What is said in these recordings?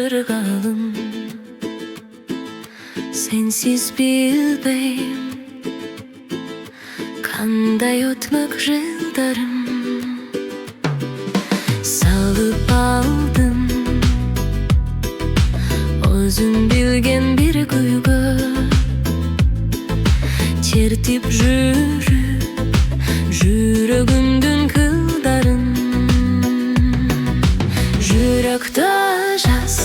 ыргалым, сенсиз билбейм кандай өтмөк жылдарым. Салып алдым өзүң билген бир күйгө, чертип жүрүп жүрөгүмдүн кылдарын. Жүрөктө жаз,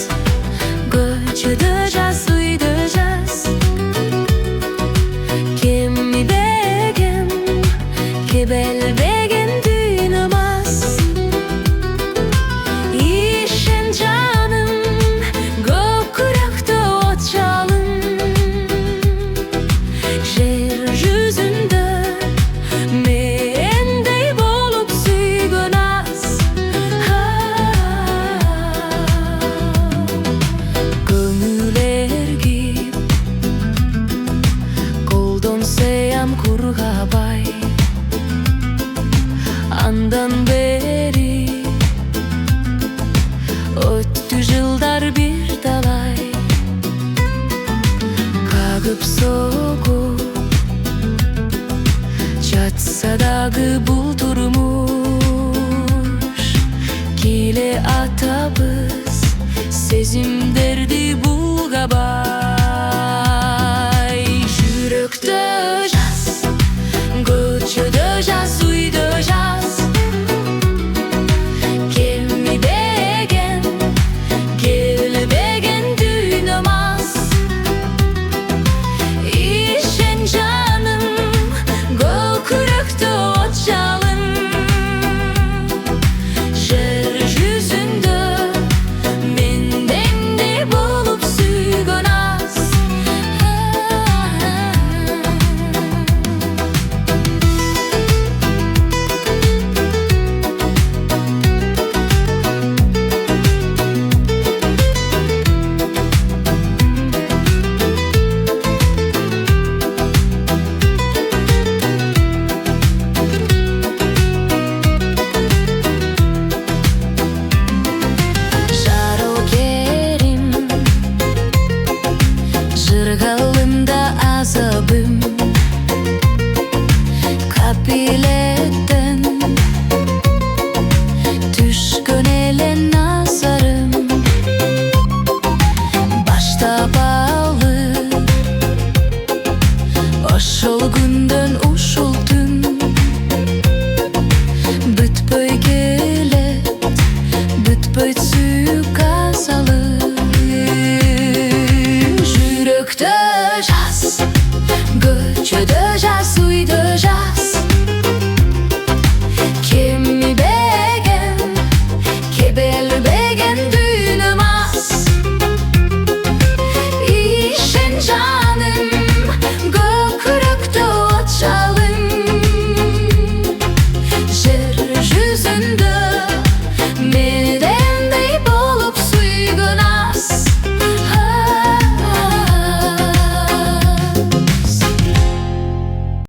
көчөдө жаз, үйдө жаз, кемибеген, кебелбеген дүйнө мас. Ишен жаным, көкүрөктө от жалын, жер жүзүндө мендей болуп сүйгөн аз. Көңүл эргип колдонсоям кургабай, андан бери өттү жылдар бир талай. Кагып согуп жатса дагы бул